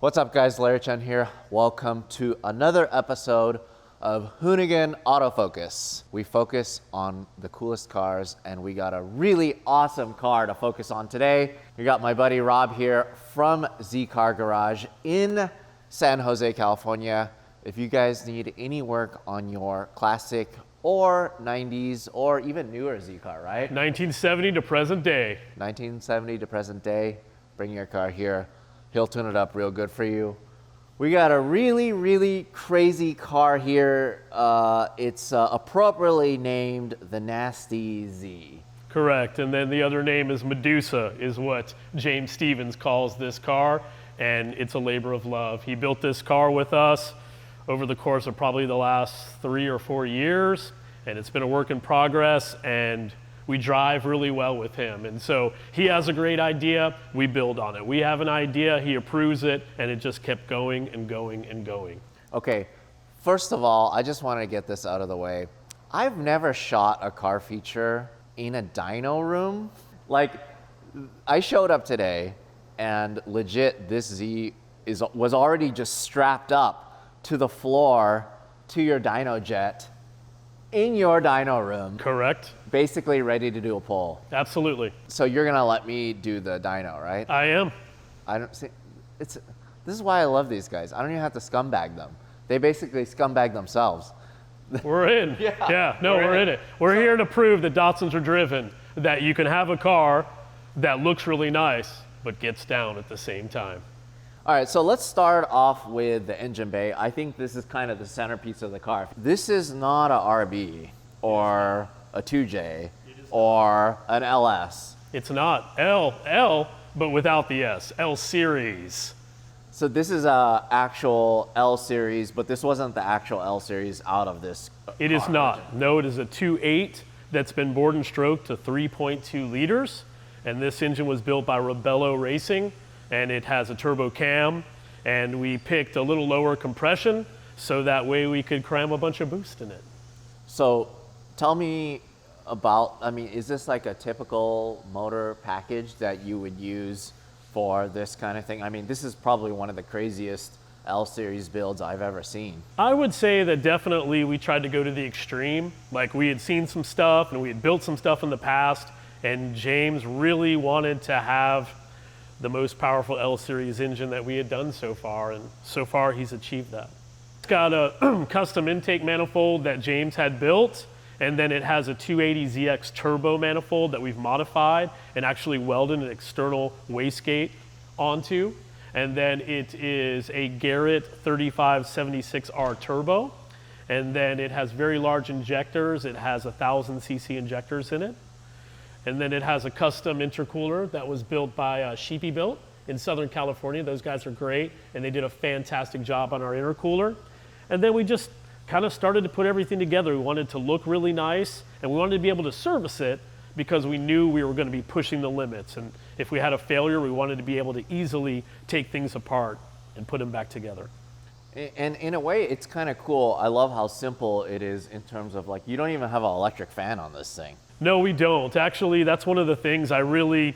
What's up guys, Larry Chen here. Welcome to another episode of Hoonigan Autofocus. We focus on the coolest cars and we got a really awesome car to focus on today. We got my buddy Rob here from Z Car Garage in San Jose, California. If you guys need any work on your classic or 90s or even newer Z car, right? 1970 to present day. 1970 to present day. Bring your car here. He'll tune it up real good for you. We got a really crazy car here. It's appropriately named the Nasty Z. Correct, and then the other name is Medusa, is what James Stevens calls this car, and it's a labor of love. He built this car with us over the course of probably the last 3 or 4 years, and it's been a work in progress, and we drive really well with him. And so he has a great idea, we build on it. We have an idea, he approves it, and it just kept going and going and going. Okay, first of all, I just want to get this out of the way. I've never shot a car feature in a dyno room. Like, I showed up today, and legit, this Z was already just strapped up to the floor to your dyno jet in your dyno room. Correct. Basically ready to do a pull. Absolutely. So you're gonna let me do the dyno, right? I am. I don't see, this is why I love these guys. I don't even have to scumbag them. They basically scumbag themselves. We're in. Yeah, no, we're in it. We're here to prove that Datsuns are driven, that you can have a car that looks really nice, but gets down at the same time. All right, so let's start off with the engine bay. I think this is kind of the centerpiece of the car. This is not a RB or a 2J or an LS. It's not L, but without the S, L series. So this is a actual L series, but this wasn't the actual L series out of this car. It is not. No, it is a 2.8 that's been bored and stroked to 3.2 liters. And this engine was built by Rebello Racing, and it has a turbo cam, and we picked a little lower compression so that way we could cram a bunch of boost in it. So tell me about, I mean, is this like a typical motor package that you would use for this kind of thing? I mean, this is probably one of the craziest L series builds I've ever seen. I would say that definitely we tried to go to the extreme. Like, we had seen some stuff and we had built some stuff in the past, and James really wanted to have the most powerful L series engine that we had done so far, and so far he's achieved that. It's got a custom intake manifold that James had built, and then it has a 280ZX turbo manifold that we've modified and actually welded an external wastegate onto. And then it is a Garrett 3576R turbo, and then it has very large injectors. It has 1,000cc injectors in it. And then it has a custom intercooler that was built by Sheepy Built in Southern California. Those guys are great, and they did a fantastic job on our intercooler. And then we just kind of started to put everything together. We wanted to look really nice, and we wanted to be able to service it because we knew we were going to be pushing the limits. And if we had a failure, we wanted to be able to easily take things apart and put them back together. And in a way, it's kind of cool. I love how simple it is in terms of, like, you don't even have an electric fan on this thing. No, we don't. Actually, that's one of the things I really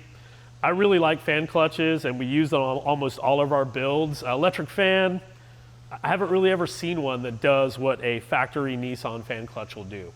like fan clutches, and we use them on almost all of our builds. Electric fan, I haven't really ever seen one that does what a factory Nissan fan clutch will do.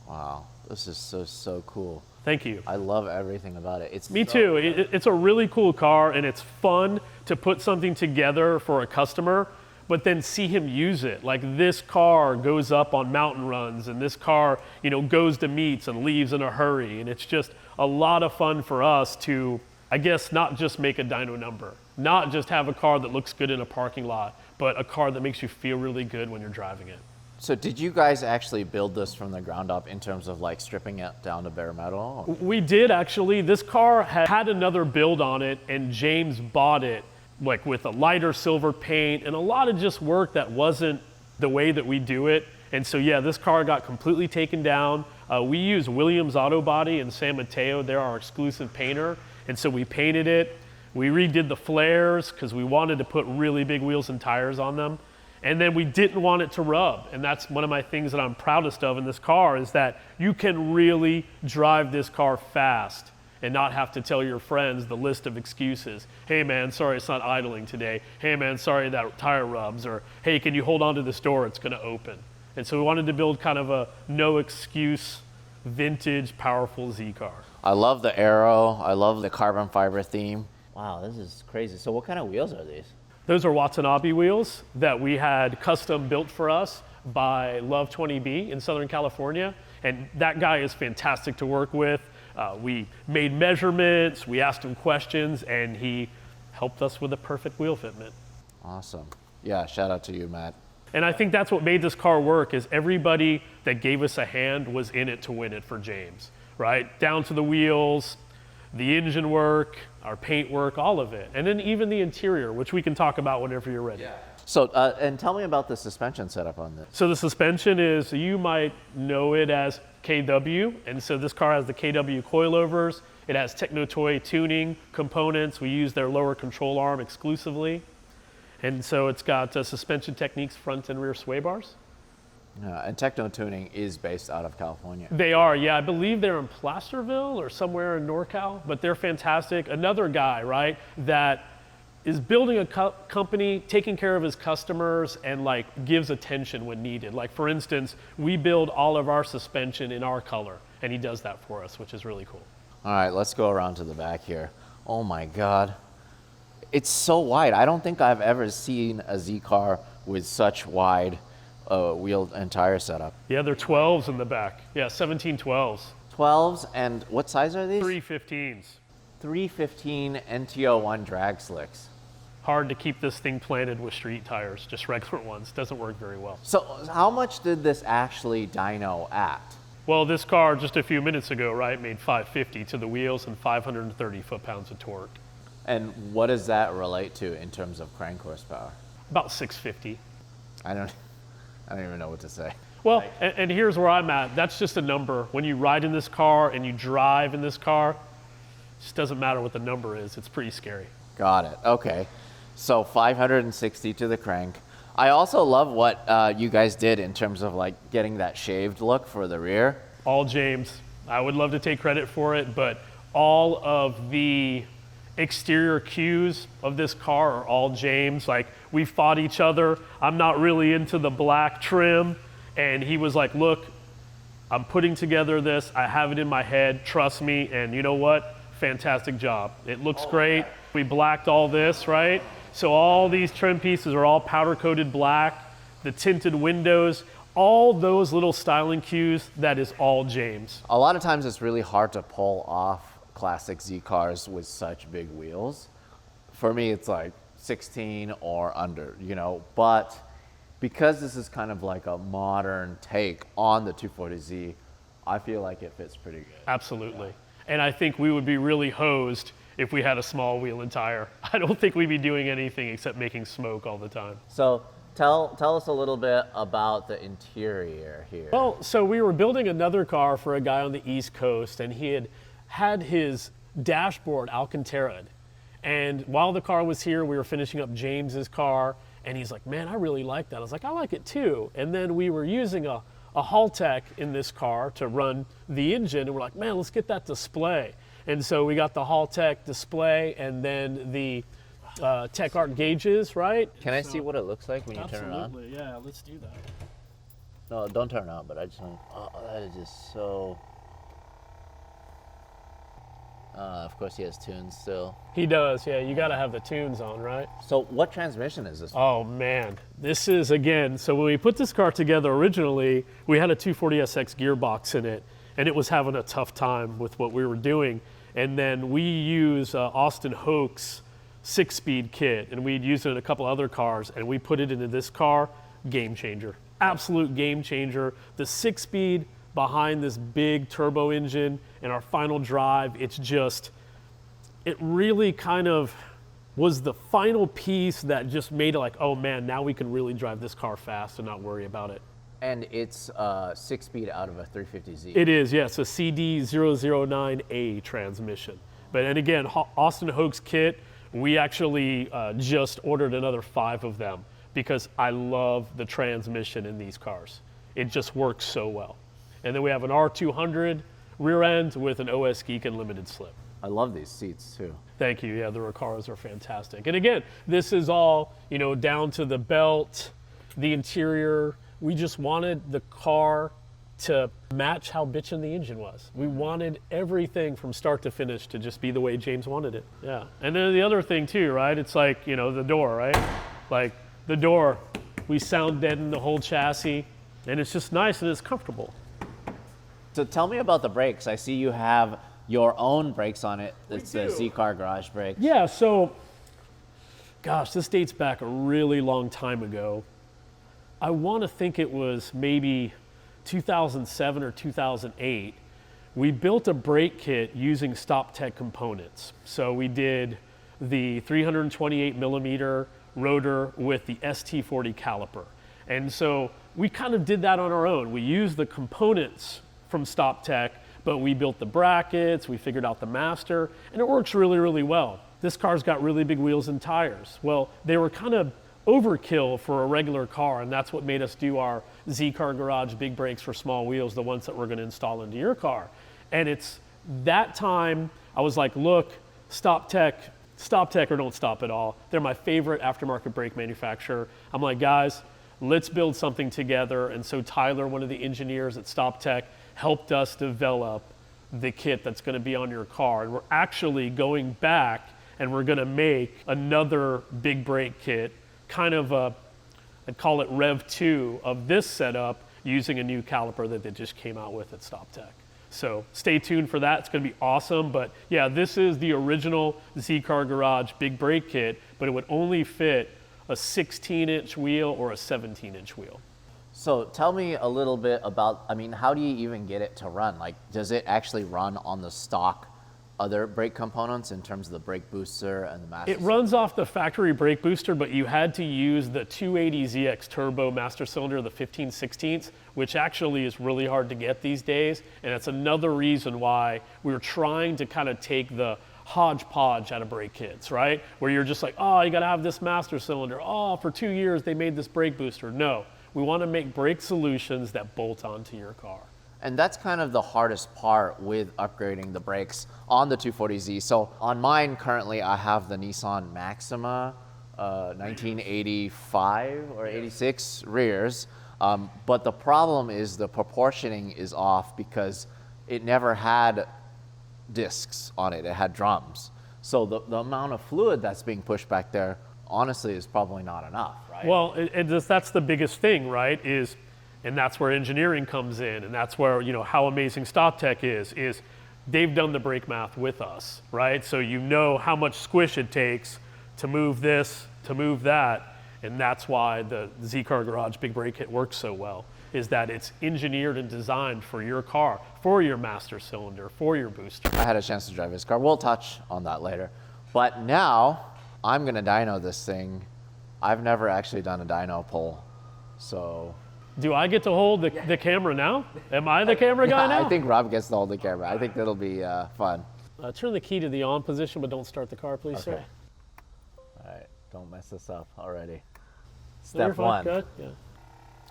Wow, this is so cool. Thank you. I love everything about it. Me too. It's a really cool car, and it's fun to put something together for a customer, but then see him use it. Like, this car goes up on mountain runs, and this car, you know, goes to meets and leaves in a hurry. And it's just a lot of fun for us to, I guess, not just make a dyno number, not just have a car that looks good in a parking lot, but a car that makes you feel really good when you're driving it. So did you guys actually build this from the ground up in terms of, like, stripping it down to bare metal? We did, actually. This car had another build on it, and James bought it like with a lighter silver paint and a lot of just work that wasn't the way that we do it. And so yeah, this car got completely taken down. We use Williams Auto Body in San Mateo. They're our exclusive painter. And so we painted it. We redid the flares because we wanted to put really big wheels and tires on them. And then we didn't want it to rub. And that's one of my things that I'm proudest of in this car, is that you can really drive this car fast. and not have to tell your friends the list of excuses. Hey man, sorry it's not idling today. Hey man, sorry that tire rubs, or hey, can you hold on to this door, it's gonna open. And so we wanted to build kind of a no excuse, vintage, powerful Z car. I love the aero. I love the carbon fiber theme. Wow, this is crazy. So what kind of wheels are these? Those are Watanabe wheels that we had custom built for us by L28 in Southern California. And that guy is fantastic to work with. We made measurements, we asked him questions, and he helped us with a perfect wheel fitment. Awesome. Yeah, shout out to you, Matt. And I think that's what made this car work, is everybody that gave us a hand was in it to win it for James, right? Down to the wheels, the engine work, our paint work, all of it. And then even the interior, which we can talk about whenever you're ready. Yeah. So, and tell me about the suspension setup on this. So the suspension is, you might know it as KW, and so this car has the KW coilovers. It has Techno-Toy tuning components. We use their lower control arm exclusively. And so it's got suspension techniques, front and rear sway bars. And Techno Tuning is based out of California. They are, yeah. I believe they're in Placerville or somewhere in NorCal, but they're fantastic. Another guy, right, that is building a company, taking care of his customers, and like gives attention when needed. Like for instance, we build all of our suspension in our color, and he does that for us, which is really cool. All right, let's go around to the back here. Oh my God. It's so wide. I don't think I've ever seen a Z car with such wide wheel and tire setup. Yeah, they're 12s in the back. Yeah, 17 12s. 12s, and what size are these? 315s. 315 NTO1 drag slicks. Hard to keep this thing planted with street tires, just regular ones. Doesn't work very well. So how much did this actually dyno at? Well, this car just a few minutes ago, right, made 550 to the wheels and 530 foot-pounds of torque. And what does that relate to in terms of crank horsepower? About 650. I don't even know what to say. Well, and here's where I'm at. That's just a number. When you ride in this car and you drive in this car, it just doesn't matter what the number is. It's pretty scary. Got it. Okay. So 560 to the crank. I also love what you guys did in terms of like getting that shaved look for the rear. All James. I would love to take credit for it, but all of the exterior cues of this car are all James. Like, we fought each other. I'm not really into the black trim. And he was like, look, I'm putting together this. I have it in my head. Trust me. And you know what? Fantastic job. It looks great. We blacked all this, right? So all these trim pieces are all powder coated black. The tinted windows, all those little styling cues, that is all James. A lot of times it's really hard to pull off classic Z cars with such big wheels. For me, it's like 16 or under, you know, but because this is kind of like a modern take on the 240Z, I feel like it fits pretty good. Absolutely. Yeah. And I think we would be really hosed if we had a small wheel and tire. I don't think we'd be doing anything except making smoke all the time. So tell us a little bit about the interior here. Well, so we were building another car for a guy on the East Coast, and he had his dashboard Alcantara'd. And while the car was here, we were finishing up James's car, and he's like, man, I really like that. I was like, I like it too. And then we were using a Haltech in this car to run the engine, and we're like, man, let's get that display. And so we got the Haltech display and then the Tech Art gauges, right? Can I see what it looks like when you turn it on? Absolutely, yeah, let's do that. No, don't turn it on, but I just want, oh, that is just so... of course he has tunes still. He does, yeah, you gotta have the tunes on, right? So what transmission is this? Oh man, this is, again, so when we put this car together originally, we had a 240SX gearbox in it, and it was having a tough time with what we were doing. And then we use Austin Hoke's 6-speed kit, and we'd used it in a couple other cars, and we put it into this car. Game changer, absolute game changer. The 6-speed behind this big turbo engine and our final drive, it's just, it really kind of was the final piece that just made it like, oh man, now we can really drive this car fast and not worry about it. And it's 6-speed out of a 350Z. It is, yes, a CD009A transmission. But, and again, Austin Hoke's kit, we actually just ordered another 5 of them because I love the transmission in these cars. It just works so well. And then we have an R200 rear end with an OS Geek and limited slip. I love these seats too. Thank you. Yeah, the Recaros are fantastic. And again, this is all, down to the belt, the interior. We just wanted the car to match how bitchin' the engine was. We wanted everything from start to finish to just be the way James wanted it. Yeah. And then the other thing too, right? It's like, the door, right? Like the door, we sound deaden the whole chassis, and it's just nice and it's comfortable. So tell me about the brakes. I see you have your own brakes on it. It's the Z-Car Garage brake. Yeah, so, gosh, this dates back a really long time ago. I want to think it was maybe 2007 or 2008. We built a brake kit using StopTech components. So we did the 328 millimeter rotor with the ST40 caliper. And so we kind of did that on our own. We used the components from StopTech, but we built the brackets, we figured out the master, and it works really, really well. This car's got really big wheels and tires. Well, they were kind of overkill for a regular car, and that's what made us do our Z-Car Garage big brakes for small wheels, the ones that we're gonna install into your car. And it's that time, I was like, look, StopTech or don't stop at all. They're my favorite aftermarket brake manufacturer. I'm like, guys, let's build something together. And so Tyler, one of the engineers at StopTech, helped us develop the kit that's gonna be on your car. And we're actually going back and we're gonna make another big brake kit, kind of I'd call it Rev 2 of this setup, using a new caliper that they just came out with at StopTech. So stay tuned for that, it's gonna be awesome. But yeah, this is the original Z-Car Garage big brake kit, but it would only fit a 16-inch wheel or a 17-inch wheel. So tell me a little bit about, how do you even get it to run? Like, does it actually run on the stock other brake components in terms of the brake booster and the master? It runs off the factory brake booster, but you had to use the 280ZX turbo master cylinder, the 15/16, which actually is really hard to get these days. And it's another reason why we're trying to kind of take the hodgepodge out of brake kits, right? Where you're just like, oh, you gotta have this master cylinder. Oh, for 2 years they made this brake booster. No. We want to make brake solutions that bolt onto your car. And that's kind of the hardest part with upgrading the brakes on the 240Z. So on mine currently, I have the Nissan Maxima 1985 or 86 rears. But the problem is the proportioning is off because it never had discs on it. It had drums. So the amount of fluid that's being pushed back there, honestly, is probably not enough, right? Well, that's the biggest thing, right? And that's where engineering comes in, and that's where, how amazing StopTech is they've done the brake math with us, right? So you know how much squish it takes to move this, to move that, and that's why the Z-Car Garage big brake kit works so well, is that it's engineered and designed for your car, for your master cylinder, for your booster. I had a chance to drive his car. We'll touch on that later. But now, I'm gonna dyno this thing. I've never actually done a dyno pull, so. Do I get to hold the camera now? Am I the camera guy now? I think Rob gets to hold the camera. I think that'll be fun. Turn the key to the on position, but don't start the car, please, sir. All right, don't mess this up already. You're Step fine. one. Good. Yeah.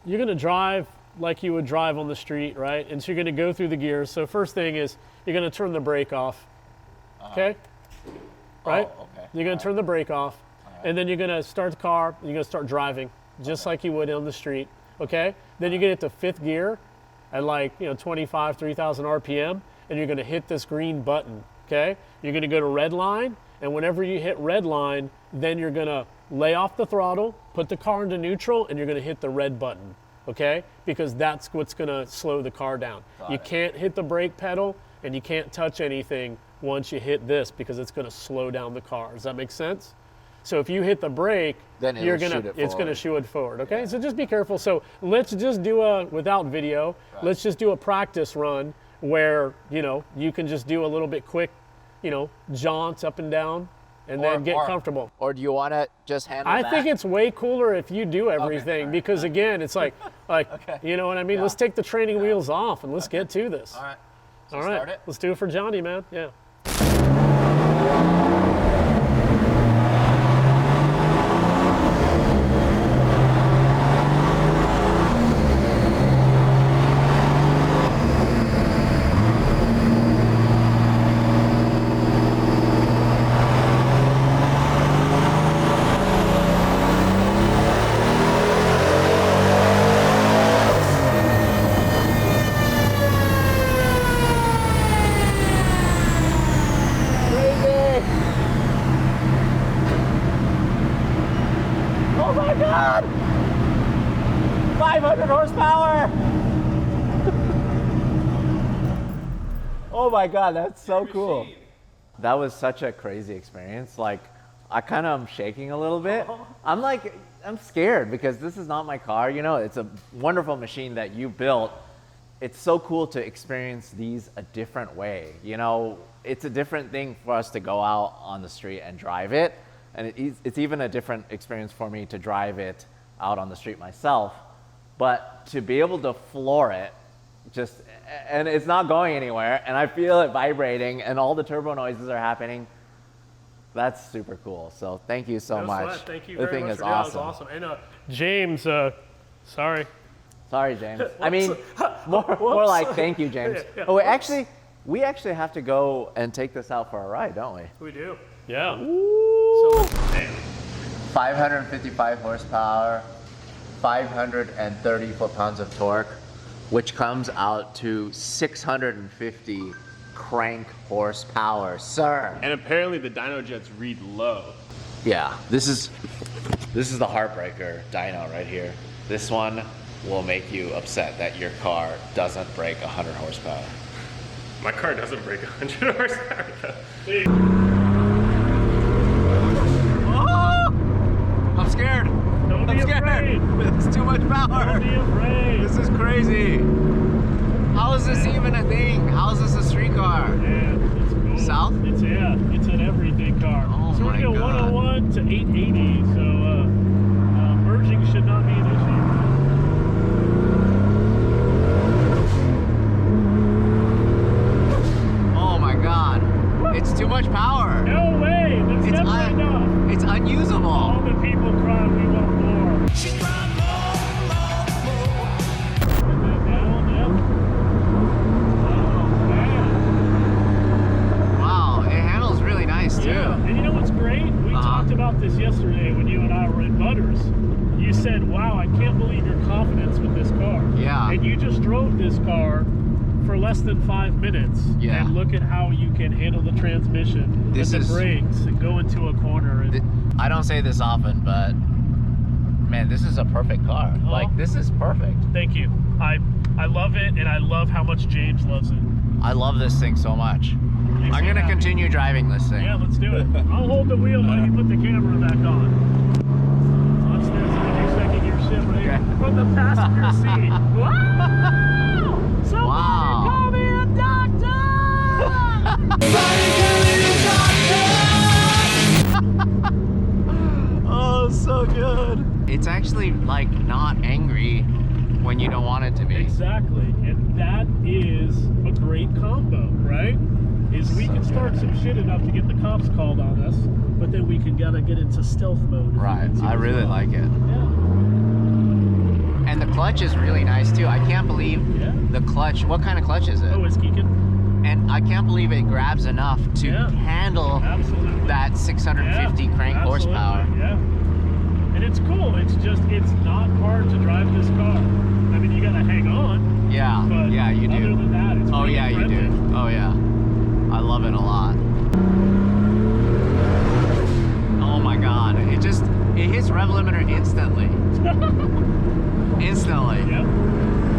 You're gonna drive like you would drive on the street, right? And so you're gonna go through the gears. So first thing is you're gonna turn the brake off, okay? Right? Oh, okay. You're gonna turn the brake off, and then you're gonna start the car, and you're gonna start driving, just like you would on the street. Okay, then you get into fifth gear at 25, 3,000 RPM, and you're gonna hit this green button, okay? You're gonna go to red line, and whenever you hit red line, then you're gonna lay off the throttle, put the car into neutral, and you're gonna hit the red button, okay? Because that's what's gonna slow the car down. You can't hit the brake pedal, and you can't touch anything once you hit this because it's gonna slow down the car. Does that make sense? So if you hit the brake, then it's gonna shoot it forward, okay? Yeah. So just be careful. So let's just do without video, let's just do a practice run where, you can just do a little bit quick, jaunts up and down and then get comfortable. Or do you wanna just handle that? I think it's way cooler if you do everything because again, it's like, okay. You know what I mean? Yeah. Let's take the training wheels off and let's get to this. All right, so all right, start it. Let's do it for Johnny, man, yeah. God! 500 horsepower! Oh my God, that's so cool. That was such a crazy experience. Like, I kind of am shaking a little bit. I'm scared because this is not my car. You know, it's a wonderful machine that you built. It's so cool to experience these a different way. You know, it's a different thing for us to go out on the street and drive it. And it's even a different experience for me to drive it out on the street myself. But to be able to floor it, and it's not going anywhere, and I feel it vibrating, and all the turbo noises are happening. That's super cool. So thank you so much. Thank you the very thing much. is That was awesome. awesome. And James, sorry. Sorry, James. I mean, more like thank you, James. Yeah, Oh, we actually have to go and take this out for a ride, don't we? We do. Yeah. Ooh. So, man. 555 horsepower, 530 foot-pounds of torque, which comes out to 650 crank horsepower, sir. And apparently the dyno jets read low. Yeah, this is the heartbreaker dyno right here. This one will make you upset that your car doesn't break 100 horsepower. My car doesn't break 100 horsepower though. Oh! I'm scared. Don't be I'm scared. afraid. It's too much power. Don't be afraid. This is crazy. How is this even a thing? How is this a street car? Yeah, it's cool. South? It's an everything car. Oh so we're my going God. 101 to 880, so merging should not be an issue. Oh my God. It's too much power. No way, that's never enough. It's unusable. All the people cry, we want more. She cried more. And then down, yep. Oh, man. Wow, it handles really nice too. Yeah, and you know what's great? We talked about this yesterday when you and I were in Butters. You said, wow, I can't believe your confidence with this car. Yeah. And you just drove this car for less than 5 minutes. Yeah. And look at how you can handle the transmission, This and the is- brakes, and go into a corner. And, I don't say this often, but man, this is a perfect car. Like, this is perfect. thank you. I love it, and I love how much James loves it. I love this thing so much. Makes I'm me gonna happy. continue driving this thing. Yeah, let's do it. I'll hold the wheel while you put the camera back on. Let's do this in your second gear shift right here. Okay. From the passenger seat. Wow! Somebody Wow. call me a doctor! Oh, so good. It's actually like not angry when you don't want it to be. Exactly, and that is a great combo, right? Is we can start some shit enough to get the cops called on us, but then we can gotta get into stealth mode. Right, I really like it. Yeah. And the clutch is really nice too. I can't believe Yeah. the clutch. What kind of clutch is it? Oh, it's geeking. And I can't believe it grabs enough to Yeah. handle Absolutely. that 650 Yeah, crank absolutely, horsepower. Yeah. And it's cool. It's not hard to drive this car. I mean, you gotta hang on. Yeah, But yeah, you other do. than that, it's Oh pretty yeah, you friendly. do. Oh yeah. I love it a lot. Oh my God. It hits rev limiter instantly. Instantly. Yep.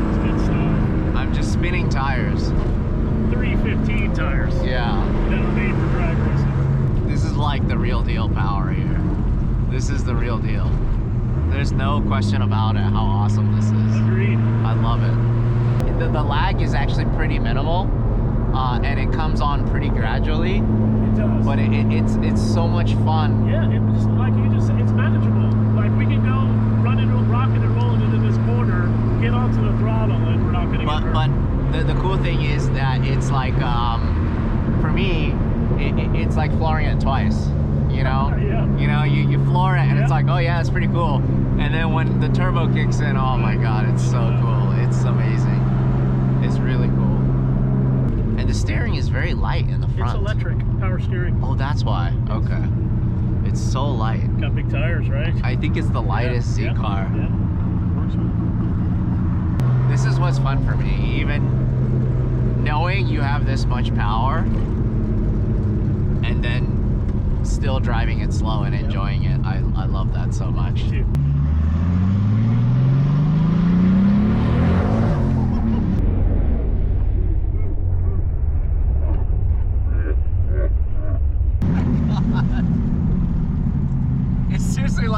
It's good stuff. I'm just spinning tires. 315 tires. Yeah. Never made for drag racing. This is like the real deal power here. This is the real deal. There's no question about it how awesome this is. Agreed. I love it. The lag is actually pretty minimal, and it comes on pretty gradually, It does. but it's so much fun. Yeah, it's like you just said, it's manageable. Like we can go running, rocking and rolling into this corner, get onto the throttle, and we're not gonna get hurt. But the cool thing is that it's like, for me, it's like flooring it twice. You know, Yeah. you know, you floor it, and Yeah. it's like, oh yeah, it's pretty cool. And then when the turbo kicks in, oh my God, it's so cool. It's amazing. It's really cool. And the steering is very light in the front. It's electric, power steering. Oh, that's why. Okay. It's so light. Got big tires, right? I think it's the lightest Z car. Yeah. Works with. This is what's fun for me. Even knowing you have this much power and then still driving it slow and enjoying it. I love that so much. Too.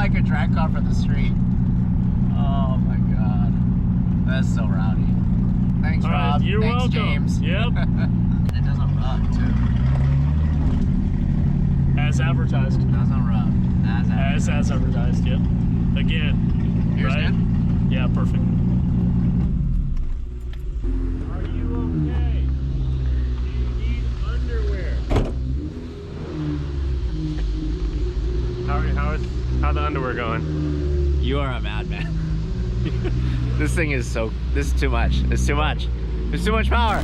like a drag car for the street. Oh my god. That's so rowdy. Thanks, All right, Rob. you're Thanks, welcome. James. Yep. And it doesn't rub, too. As advertised. It doesn't rub. As advertised, yep. Again. Here's right? good? Yeah, perfect. Are you okay? Do you need underwear? How the underwear going? You are a madman. This thing is so. This is too much. It's too much. There's too much power.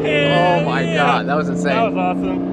Oh my god, that was insane. That was awesome.